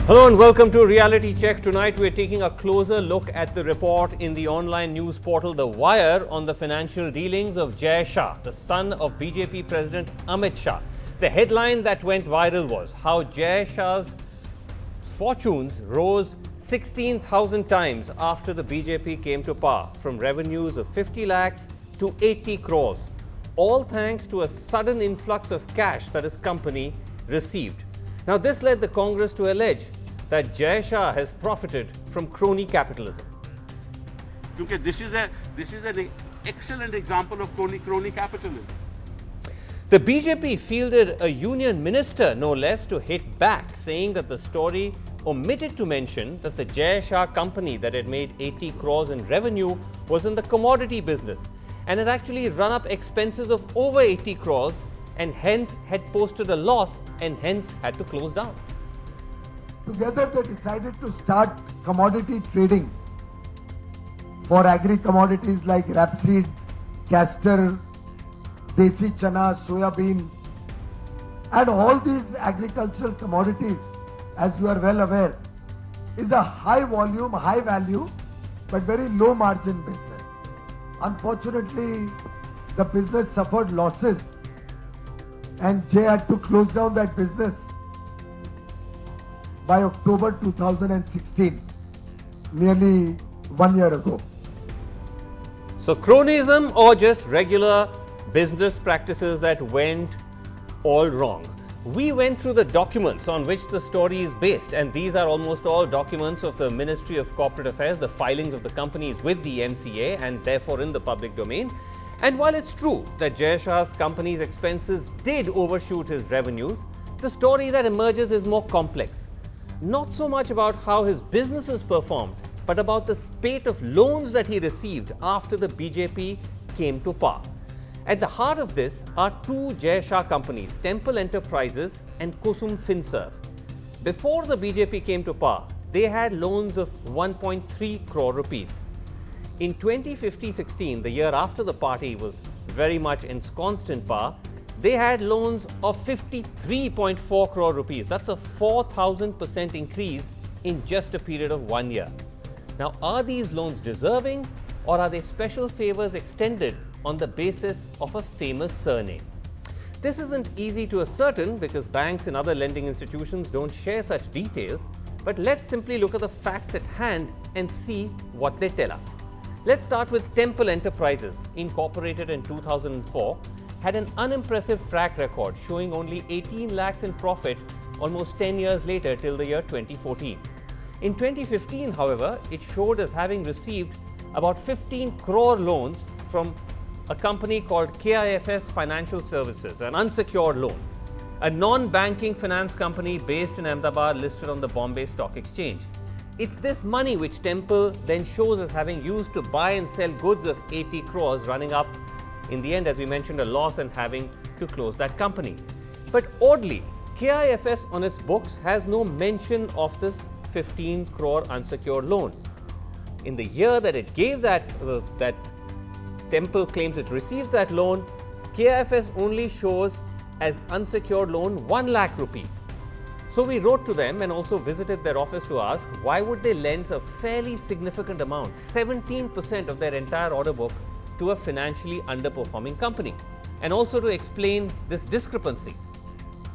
Hello and welcome to Reality Check. Tonight we're taking a closer look at the report in the online news portal The Wire on the financial dealings of Jay Shah, the son of BJP President Amit Shah. The headline that went viral was how Jay Shah's fortunes rose 16,000 times after the BJP came to power, from revenues of 50 lakhs to 80 crores, all thanks to a sudden influx of cash that his company received. Now, this led the Congress to allege that Jay Shah has profited from crony capitalism. Because this is an excellent example of crony capitalism. The BJP fielded a union minister, no less, to hit back, saying that the story omitted to mention that the Jay Shah company that had made 80 crores in revenue was in the commodity business and had actually run up expenses of over 80 crores and hence had posted a loss and hence had to close down. Together they decided to start commodity trading for agri-commodities like rapeseed, castor, desi chana, soya bean, and all these agricultural commodities, as you are well aware, is a high volume, high value, but very low margin business. Unfortunately, the business suffered losses and Jay had to close down that business by October 2016, nearly 1 year ago. So, cronyism or just regular business practices that went all wrong? We went through the documents on which the story is based, and these are almost all documents of the Ministry of Corporate Affairs, the filings of the companies with the MCA and therefore in the public domain. And while it's true that Jay Shah's company's expenses did overshoot his revenues, the story that emerges is more complex. Not so much about how his businesses performed, but about the spate of loans that he received after the BJP came to power. At the heart of this are two Jay Shah companies, Temple Enterprises and Kusum Finserv. Before the BJP came to power, they had loans of 1.3 crore rupees. In 2015-16, the year after the party was very much ensconced in power, they had loans of 53.4 crore rupees. That's a 4,000% increase in just a period of 1 year. Now, are these loans deserving, or are they special favors extended on the basis of a famous surname? This isn't easy to ascertain because banks and other lending institutions don't share such details, but let's simply look at the facts at hand and see what they tell us. Let's start with Temple Enterprises, incorporated in 2004, had an unimpressive track record showing only 18 lakhs in profit almost 10 years later till the year 2014. In 2015, however, it showed as having received about 15 crore loans from a company called KIFS Financial Services, an unsecured loan, a non-banking finance company based in Ahmedabad listed on the Bombay Stock Exchange. It's this money which Temple then shows as having used to buy and sell goods of 80 crores, running up, in the end, as we mentioned, a loss and having to close that company. But oddly, KIFS on its books has no mention of this 15 crore unsecured loan. In the year that it gave that Temple claims it received that loan, KIFS only shows as unsecured loan 1 lakh rupees. So we wrote to them and also visited their office to ask why would they lend a fairly significant amount, 17% of their entire order book, to a financially underperforming company, and also to explain this discrepancy.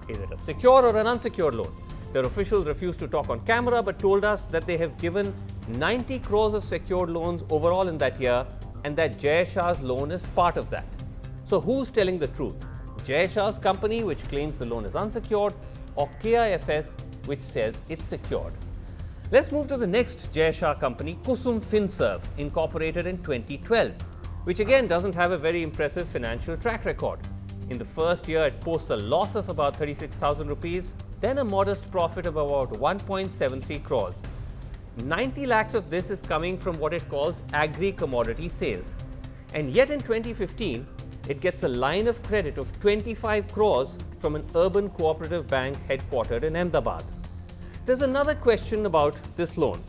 Is it a secure or an unsecured loan? Their officials refused to talk on camera but told us that they have given 90 crores of secured loans overall in that year and that Jay Shah's loan is part of that. So who's telling the truth? Jay Shah's company, which claims the loan is unsecured, or KIFS, which says it's secured? Let's move to the next Jay Shah company, Kusum Finserv, incorporated in 2012, which again doesn't have a very impressive financial track record. In the first year, it posts a loss of about 36,000 rupees, then a modest profit of about 1.73 crores. 90 lakhs of this is coming from what it calls agri-commodity sales. And yet in 2015, it gets a line of credit of 25 crores from an urban cooperative bank headquartered in Ahmedabad. There's another question about this loan.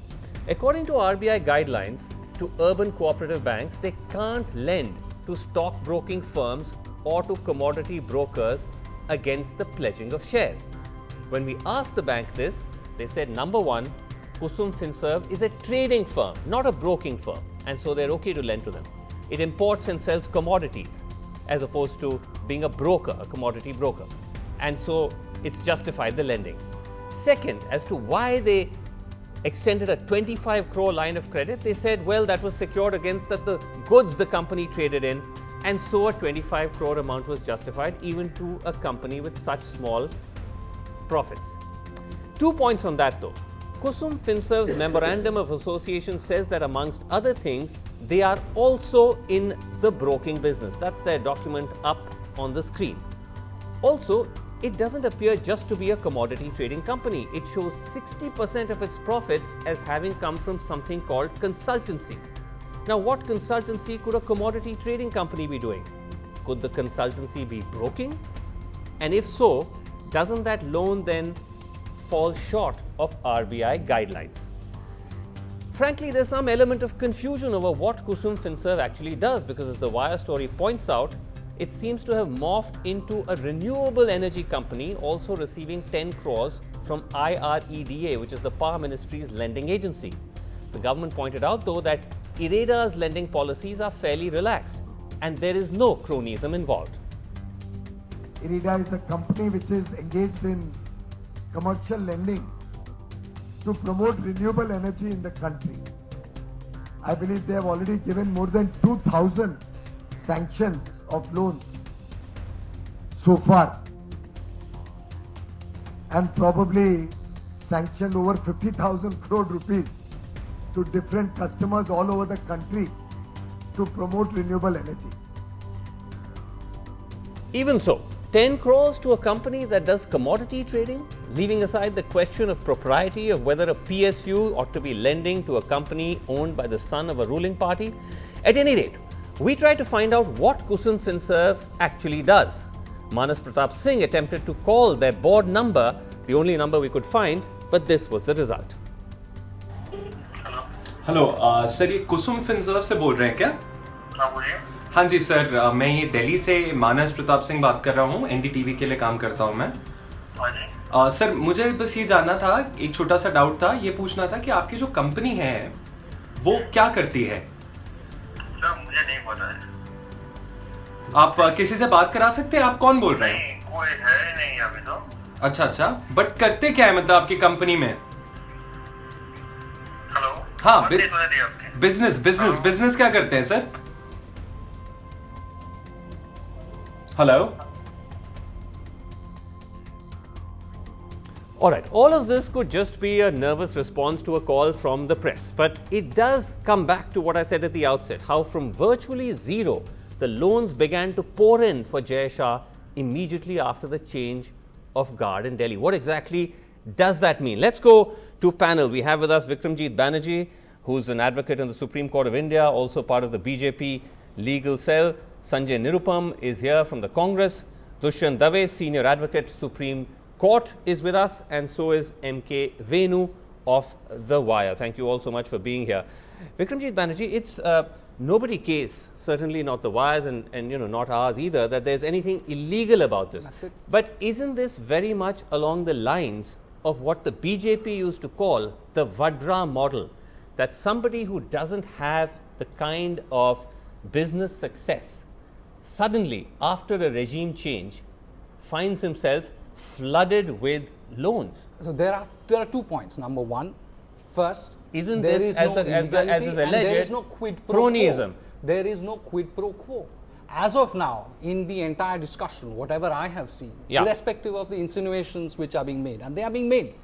According to RBI guidelines, to urban cooperative banks, they can't lend to stockbroking firms or to commodity brokers against the pledging of shares. When we asked the bank this, They said, number one, Kusum Finserv is a trading firm, not a broking firm, and so they're okay to lend to them. It imports and sells commodities as opposed to being a broker, a commodity broker, and so it's justified the lending. Second, as to why they extended a 25 crore line of credit, they said, well, that was secured against the goods the company traded in, and so a 25 crore amount was justified even to a company with such small profits. 2 points on that though. Kusum Finserv's Memorandum of Association says that amongst other things, they are also in the broking business. That's their document up on the screen. Also, it doesn't appear just to be a commodity trading company. It shows 60% of its profits as having come from something called consultancy. Now, what consultancy could a commodity trading company be doing? Could the consultancy be broking? And if so, doesn't that loan then fall short of RBI guidelines? Frankly, there's some element of confusion over what Kusum Finserv actually does, because as the Wire story points out, it seems to have morphed into a renewable energy company also receiving 10 crores from IREDA, which is the Power Ministry's lending agency. The government pointed out, though, that IREDA's lending policies are fairly relaxed and there is no cronyism involved. IREDA is a company which is engaged in commercial lending to promote renewable energy in the country. I believe they have already given more than 2,000 sanctions of loans so far, and probably sanctioned over 50,000 crore rupees to different customers all over the country to promote renewable energy. Even so, 10 crores to a company that does commodity trading, leaving aside the question of propriety of whether a PSU ought to be lending to a company owned by the son of a ruling party. At any rate, we tried to find out what Kusum Finserv actually does. Manas Pratap Singh attempted to call their board number, the only number we could find, but this was the result. Hello sir, ये कुसुम Finserv से बोल रहे हैं क्या? हाँ बोलिए। हाँ जी sir, मैं ये दिल्ली से मानस प्रताप सिंह बात कर रहा हूँ। NDTV के लिए काम करता हूँ मैं। हाँ जी। सर, मुझे बस ये जानना था, एक छोटा सा डाउट था, ये पूछना था कि आपकी जो कंपनी है वो क्या करती है? सर मुझे नहीं पता है। आप किसी से बात करा सकते हैं? आप कौन बोल रहे हैं? नहीं, कोई है नहीं अभी तो। अच्छा, बट करते क्या है मतलब आपकी कंपनी में? हेलो। हाँ, बिजनेस क्या करते हैं sir? Hello. Alright, all of this could just be a nervous response to a call from the press, but it does come back to what I said at the outset, how from virtually zero, the loans began to pour in for Jay Shah immediately after the change of guard in Delhi. What exactly does that mean? Let's go to panel. We have with us Vikramjit Banerjee, who's an advocate in the Supreme Court of India, also part of the BJP legal cell. Sanjay Nirupam is here from the Congress. Dushyant Dave, senior advocate, Supreme Court, is with us, and so is M.K. Venu of The Wire. Thank you all so much for being here. Vikramjit Banerjee, it's nobody case, certainly not The Wire's and not ours either, that there's anything illegal about this. That's it. But isn't this very much along the lines of what the BJP used to call the Vadra model, that somebody who doesn't have the kind of business success suddenly, after a regime change, finds himself flooded with loans? So there are 2 points. Number one, first, Isn't there this, is as no is illegality and alleged, there is no quid pro cronyism? quo. There is no quid pro quo. As of now, in the entire discussion, whatever I have seen, Yeah. irrespective of the insinuations which are being made, and they are being made,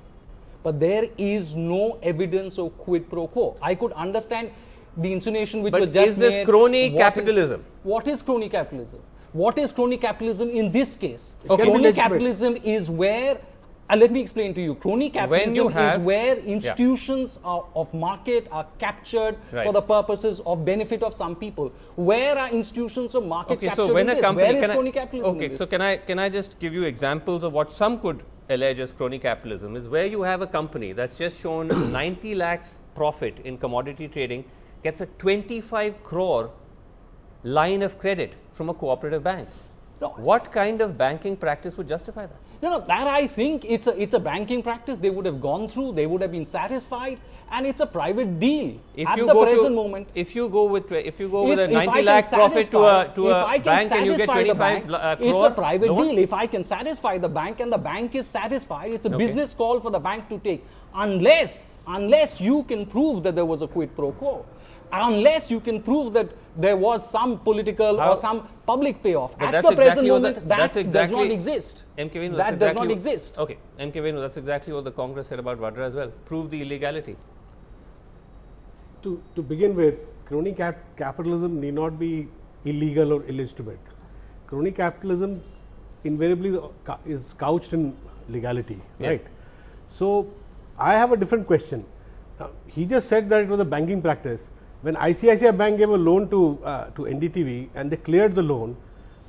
but there is no evidence of quid pro quo. I could understand the insinuation which But was just is this made. crony capitalism? What is crony capitalism? What is crony capitalism in this case? Okay. Crony Legitimate. capitalism is where, let me explain to you. Crony capitalism is where institutions of market are captured Right. for the purposes of benefit of some people. Where are institutions of market Okay, captured so when in a this? company, Where is crony capitalism in okay, this? so can I just give you examples of what some could allege as crony capitalism? Is where you have a company that's just shown 90 lakhs profit in commodity trading, gets a 25 crore line of credit from a cooperative bank. No. What kind of banking practice would justify that? That I think it's a banking practice. They would have gone through, they would have been satisfied, and it's a private deal If at you the go present to, moment. if you go with a If 90 I lakh can profit to satisfy- a bank and you get satisfy the 25 bank, crore, it's a private loan? deal. If I can satisfy the bank and the bank is satisfied, it's a business call for the bank to take. Unless you can prove that there was a quid pro quo. Unless you can prove that there was some political or some public payoff. But At that's the present exactly what moment, that's that exactly, does not exist. MK Venu, That that's does exactly not exist. Okay, MK Venu, that's exactly what the Congress said about Vadra as well. Prove the illegality. To begin with, crony capitalism need not be illegal or illegitimate. Crony capitalism invariably is couched in legality, Yes. right? So, I have a different question. He just said that it was a banking practice. When ICICI Bank gave a loan to NDTV and they cleared the loan,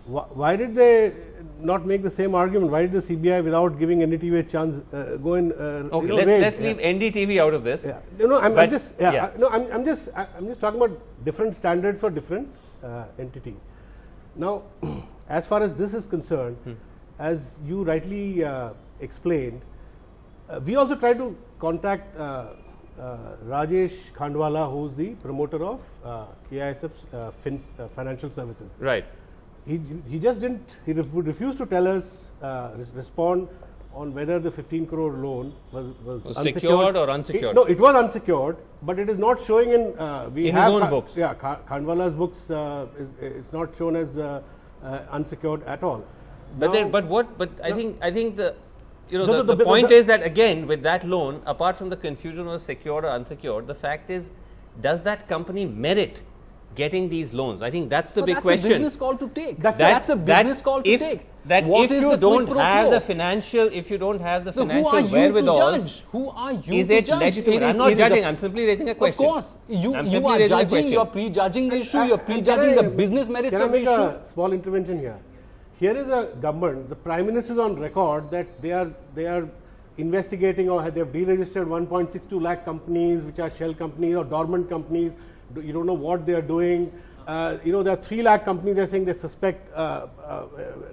why did they not make the same argument? Why did the CBI, without giving NDTV a chance, go in? Okay, let's leave NDTV out of this. Yeah. No, I'm just I'm just talking about different standards for different entities. Now, as far as this is concerned, as you rightly explained, we also tried to contact Rajesh Khandwala, who is the promoter of KISF's financial services. Right. He just didn't. He would refuse to tell us, respond on whether the 15 crore loan was unsecured. Secured or unsecured? No, it was unsecured, but it is not showing in. We In have his own books. Yeah, Khandwala's books. It's not shown as unsecured at all. But Now- I think the So the point is that again with that loan, apart from the confusion of secured or unsecured, the fact is, does that company merit getting these loans? I think that's the big question. That's a business call to take. That's a business call to take. That What if is you the don't quid pro have quo? the financial, if you don't have the So who are financial you wherewithal, to judge? Who are you is to it judge? legitimate? It I'm is- not it is a- judging. I'm simply raising a question. Of course, you I'm are simply raising a judging. question. You are prejudging the issue. You are And prejudging the business merits can I of the make issue. a small intervention here? Here is a government. The Prime Minister is on record that they are investigating or they have deregistered 1.62 lakh companies, which are shell companies or dormant companies. You don't know what they are doing. There are 3 lakh companies they are saying they suspect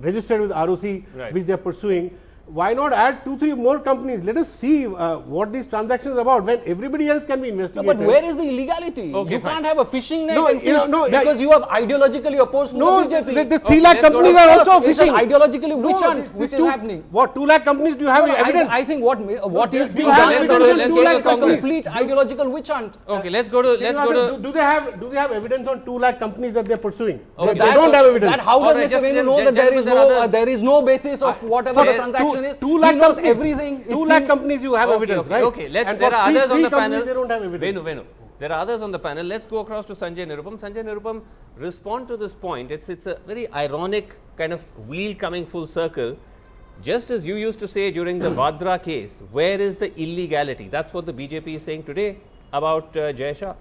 registered with ROC, Right. which they are pursuing. Why not add 2-3 more companies? Let us see what these transactions are about when everybody else can be No, investigated. but where is the illegality? Okay, You fine. can't have a fishing net No, and you know, fish no, that- because you have ideologically opposed to No, the BJP. these 3 Okay, lakh let's go companies to- are also It's an fishing. ideologically witch No, hunt these which is two- happening. What 2 lakh companies do you have No, evidence? I think what is being have done in evidence the on case 2 lakh is a companies. complete ideological witch hunt. Okay, let's go to. Do they have evidence on 2 lakh companies that they are pursuing? Okay, They that- don't have evidence. That how All does right, Mr. just Venu then- know that gentlemen, there is no basis of whatever the transaction is? 2 lakh He knows companies, everything. It 2 lakh seems- companies you have evidence, okay, right? Okay, And there for are others on the companies, panel. They don't have evidence. Venu. There are others on the panel. Let's go across to Sanjay Nirupam. Sanjay Nirupam, respond to this point. It's a very ironic kind of wheel coming full circle. Just as you used to say during the Vadra case, where is the illegality? That's what the BJP is saying today about Jay Shah.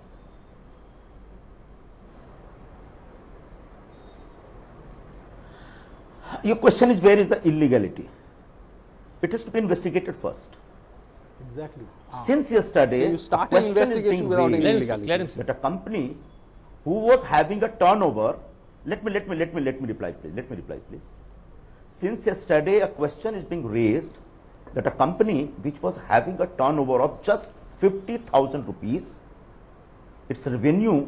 Your question is, where is the illegality? It is to be investigated first. Exactly. Since yesterday, So you start the an question is investigation being without any raised illegality. Let him say. that a company who was having a turnover, let me reply please. Since yesterday, a question is being raised that a company which was having a turnover of just 50,000 rupees, its revenue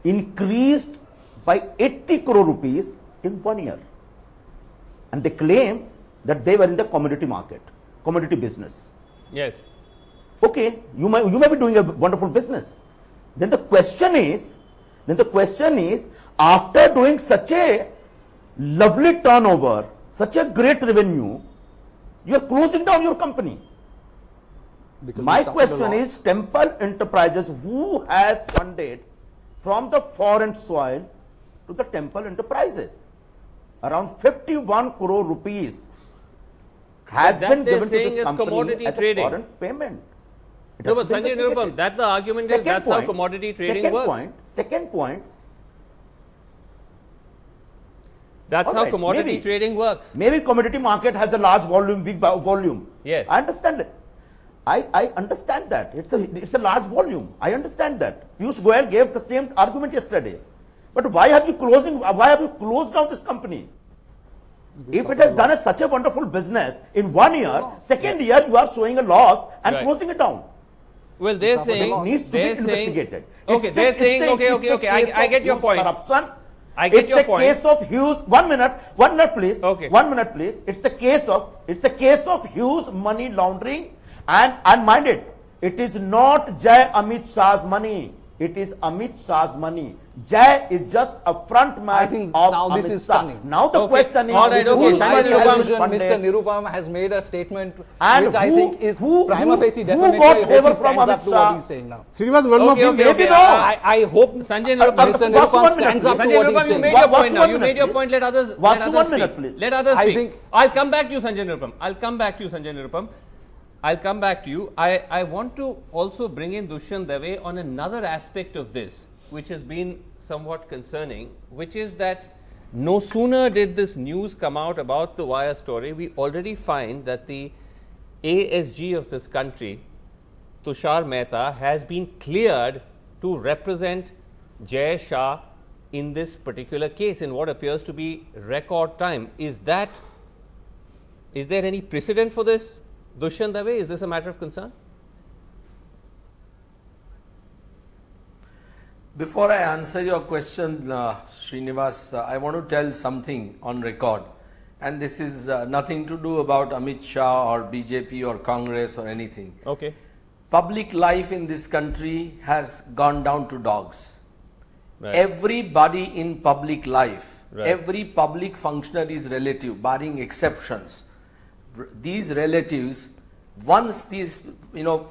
increased by 80 crore rupees in 1 year. And they claim that they were in the commodity business. Yes. Okay, you may be doing a wonderful business. Then the question is, after doing such a lovely turnover, such a great revenue, you are closing down your company. Because My you suffered a question loss. is, Temple Enterprises, who has funded from the foreign soil to the Temple Enterprises? Around 51 crore rupees has That been they're given to saying this is company commodity as trading. a foreign payment. It No, has but to be Sanjay investigated. Nirupam, that the argument is that's how commodity trading works. Second point, That's All how right, commodity maybe. trading works. maybe commodity market has a large volume, big volume. Yes. I understand it. I understand that. It's a large volume. I understand that. Piyush Goyal gave the same argument yesterday. But why have you closed down this company? If it has done such a wonderful business in 1 year, second year you are showing a loss and Right. closing it down. Well, they're It saying, needs to be they're saying, investigated. okay, It's they're a- saying, it's a- okay, it's okay, a okay, case I of get your huge point. Corruption. I get your point. It's a case of huge, 1 minute please. Okay. 1 minute please. It's a case of huge money laundering and mind it is not Jay Amit Shah's money. It is Amit Shah's money. Jay is just a front man I think of now Amit this is Shah. stunning. Now the Okay. question is, All right, okay. who is Sanjay money Nirupam, has been Mr. funded? Nirupam has made a statement And which I who- think is who- prima who- facie who defamatory. got I hope favor he from stands up Amit to Shah? what he's saying now. Srinivas, one more Okay, thing. okay, Maybe okay. no. I hope Sanjay Mr. Nirupam, What's Nirupam 1 stands minute, up to Sanjay what Nirupam, he's you saying. made your What's point now. 1 You minute, made your please? point. Let others What's let others 1 minute, speak. please? Let others I speak. think- I'll come back to you, Sanjay Nirupam. I'll come back to you, Sanjay Nirupam. I'll come back to you. I want to also bring in Dushyant Dave on another aspect of this, which has been somewhat concerning, which is that no sooner did this news come out about the wire story, we already find that the ASG of this country, Tushar Mehta, has been cleared to represent Jay Shah in this particular case in what appears to be record time. Is there any precedent for this, Dushyant Dave? Is this a matter of concern? Before I answer your question, Srinivas, I want to tell something on record. And this is nothing to do about Amit Shah or BJP or Congress or anything. Okay. Public life in this country has gone down to dogs. Right. Everybody in public life, Right. every public functionary is relative, barring exceptions. These relatives, once these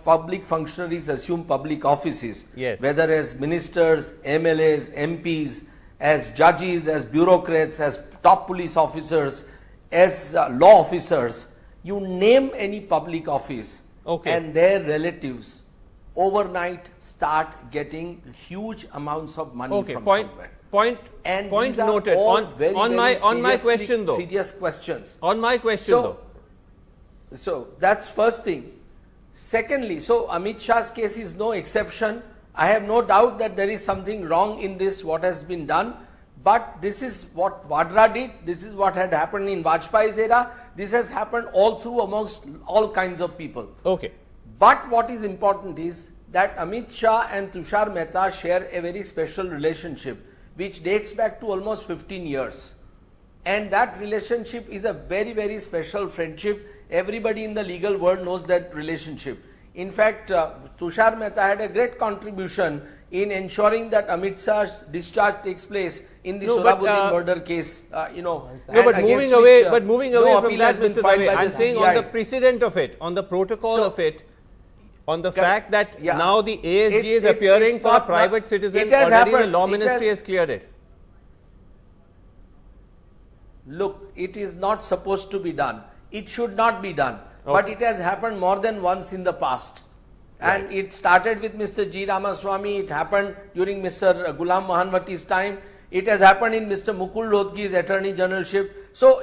public functionaries assume public offices, Yes. whether as ministers, MLAs, MPs, as judges, as bureaucrats, as top police officers, as law officers, you name any public office, Okay. and their relatives overnight start getting huge amounts of money Okay. from Point somewhere. point these are noted. all On very, on very my seriously- question though. Serious questions. On my question though. So that's first thing. Secondly, so Amit Shah's case is no exception. I have no doubt that there is something wrong in this, what has been done. But this is what Vadra did. This is what had happened in Vajpayee's era. This has happened all through amongst all kinds of people. Okay. But what is important is that Amit Shah and Tushar Mehta share a very special relationship which dates back to almost 15 years. And that relationship is a very, very special friendship. Everybody in the legal world knows that relationship. In fact, Tushar Mehta had a great contribution in ensuring that Amit Shah's discharge takes place in the No, but, Sohrabuddin murder case. No, but moving away, from that, Mr. Dave, I'm saying on the precedent of it, on the protocol of it, on the fact that now the ASG is appearing for a private citizen, already the law ministry has cleared it. Look, it is not supposed to be done. It should not be done. Okay. But it has happened more than once in the past. And Right. it started with Mr. G. Ramaswamy. It happened during Mr. Ghulam Mohanwati's time. It has happened in Mr. Mukul Rohatgi's Attorney Generalship. So,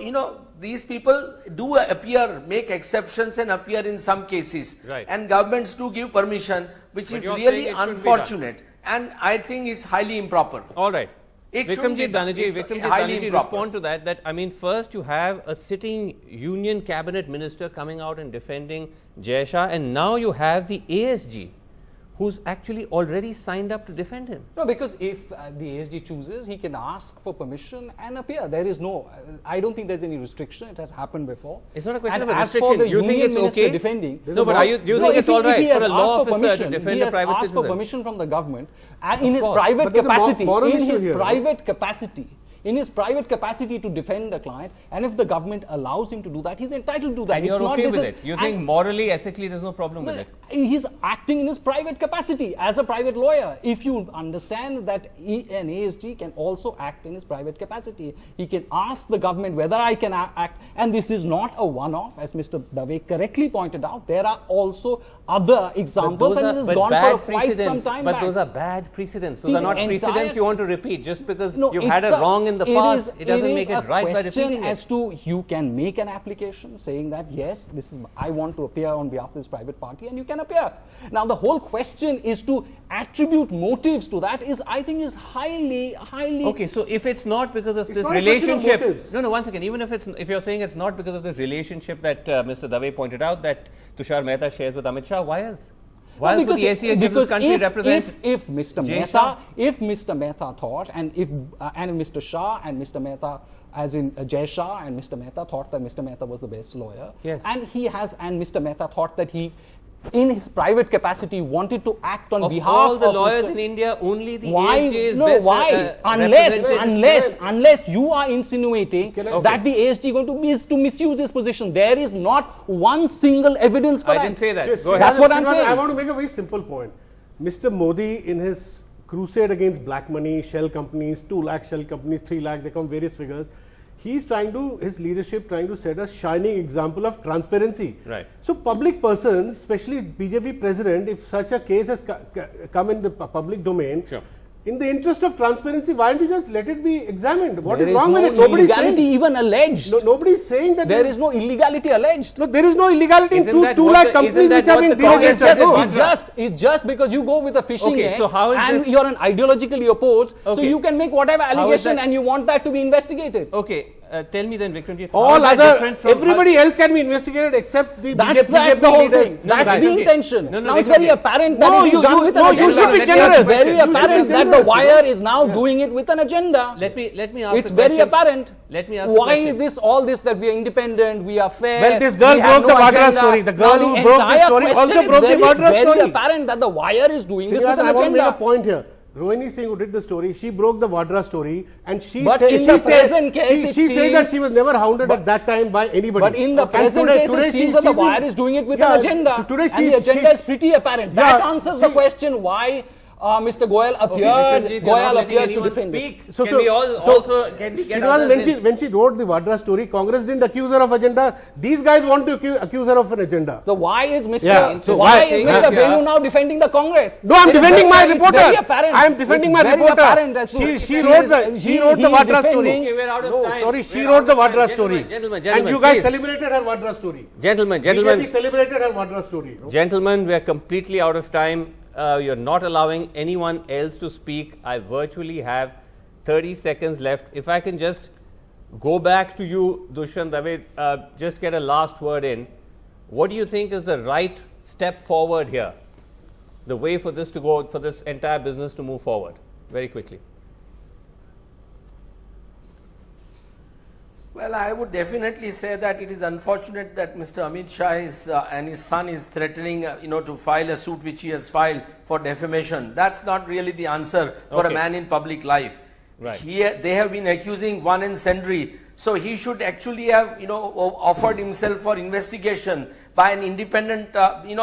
these people do appear, make exceptions and appear in some cases. Right. And governments do give permission, which But is you're really saying it shouldn't be done. unfortunate. And I think it's highly improper. All right. It shouldn't be Vikramjit done. Banerjee, It's highly improper. respond to that I mean, first you have a sitting union cabinet minister coming out and defending Jay Shah, and now you have the ASG who's actually already signed up to defend him. No, because if the ASG chooses, he can ask for permission and appear. There is no, I don't think there's any restriction. It has happened before. It's not a question And of a as for restriction. the You think union it's minister okay? defending? No, but do you think it's all right for a law officer to defend a private He has asked for citizen? permission from the government in his course. private But there's a capacity. moral In issue his here, private capacity. In his private capacity to defend the client, and if the government allows him to do that, he's entitled to do that. And you're It's not okay this with is- it? You and- think morally, ethically, there's no problem with it? He's acting in his private capacity as a private lawyer. If you understand that an ASG can also act in his private capacity, he can ask the government whether I can act. And this is not a one-off, as Mr. Dave correctly pointed out. There are also other examples, and it has gone for quite some time But back. those are bad precedents. Those See, are not the precedents entire- you want to repeat just because No, you've had it's a wrong in in the past, it doesn't make it right by repeating it. As to you can make an application saying that yes, this is I want to appear on behalf of this private party, and you can appear. Now the whole question is to attribute motives to that is, I think, is highly. Okay, so if it's not because of It's this not a question of relationship, motives. no, once again, even if you're saying it's not because of this relationship that Mr. Dave pointed out that Tushar Mehta shares with Amit Shah, why else? Why else would the ACH of this country represent if Mr. Jay Mehta, Shah? if Mr. Mehta thought, and if Mr. Shah and Mr. Mehta, as in Jay Shah and Mr. Mehta thought that Mr. Mehta was the best lawyer, yes, and Mr. Mehta thought that he, in his private capacity, wanted to act on behalf all the of lawyers Mr. in India, only the Why? ASJ is No, best why? represented. Unless you are insinuating that the ASG going to misuse his position. There is not one single evidence for that. I didn't say that. Go That's ahead. what I'm saying. I want to make a very simple point. Mr. Modi, in his crusade against black money, shell companies, 2 lakh shell companies, 3 lakh, they come various figures. He's his leadership trying to set a shining example of transparency. Right. So public persons, especially BJP president, if such a case has come in the public domain, sure, in the interest of transparency, why don't you just let it be examined? What is There wrong no with it? Nobody's illegality saying. even alleged. No, nobody's saying that There is no illegality alleged. No, there is no illegality in Isn't that 2 what lakh the- companies isn't that which have what been the Congress deregulated. does? No. It's just because you go with a fishing Okay, net so how is and this- you're an ideologically opposed, so Okay. you can make whatever is allegation that- and you want that to be investigated. Okay, tell me then, Vikramjit, how All is that other, different from everybody else can be investigated except the That's BJP the whole leaders. thing. That's Vikramjit. the intention. No, Now it's very Vikramjit. apparent No, that it is you- done you- with no, an you agenda. should be It's generous. very You should be apparent that the generous, wire is now doing it with an agenda. Let me ask It's the very question. apparent. Let me ask the Why question. all this that we are independent, we are fair. Well, this girl we have broke the no Vadra agenda. story. The girl Now, who broke the entire story question also is broke the very, Vadra story. Very apparent that the wire is doing this with Srinath, an I want to make a agenda. point here. Rohini Singh, who did the story, she broke the Vadra story, and she But said, in the present case, it she said seems- that she was never hounded at that time by anybody. But in the And present case, it seems that the wire is doing it with an agenda. Today And the agenda is pretty apparent. That answers the question why Mr. Goyal appeared, Vikramjit, you're not letting to anyone defend it. speak. Can we also get Srinath, others in? when she wrote the Vadra story, Congress didn't accuse her of agenda. These guys want to accuse her of an agenda. So why is Mr. Yeah, so why why- is yeah. Mr. Venu now defending the Congress? No, I'm It is defending my it's reporter. very apparent. I am defending It's my very reporter. apparent that She wrote the Vadra story. Okay, we're out of No, time. sorry, she We're wrote out the of time. Vadra story. Gentlemen, And you guys please. celebrated her Vadra story. Gentlemen, BJP celebrated her Vadra story. Gentlemen, we are completely out of time. You're not allowing anyone else to speak. I virtually have 30 seconds left. If I can just go back to you, Dushyant Dave, just get a last word in. What do you think is the right step forward here? The way for this to go, for this entire business to move forward? Very quickly. Well, I would definitely say that it is unfortunate that Mr. Amit Shah and his son is threatening, to file a suit which he has filed for defamation. That's not really the answer for a man in public life. Right. They have been accusing one and sundry. So he should actually have, offered himself for investigation by an independent,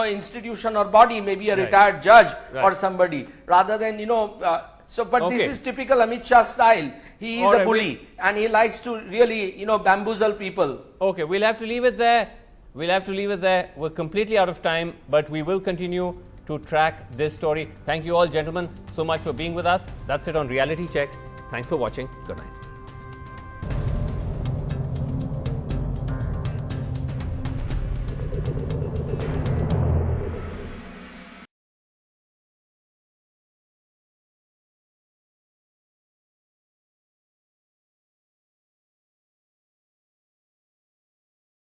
institution or body, maybe a retired judge or somebody, rather than, but this is typical Amit Shah style. He is a bully and he likes to really, bamboozle people. Okay, we'll have to leave it there. We're completely out of time, but we will continue to track this story. Thank you all, gentlemen, so much for being with us. That's it on Reality Check. Thanks for watching. Good night.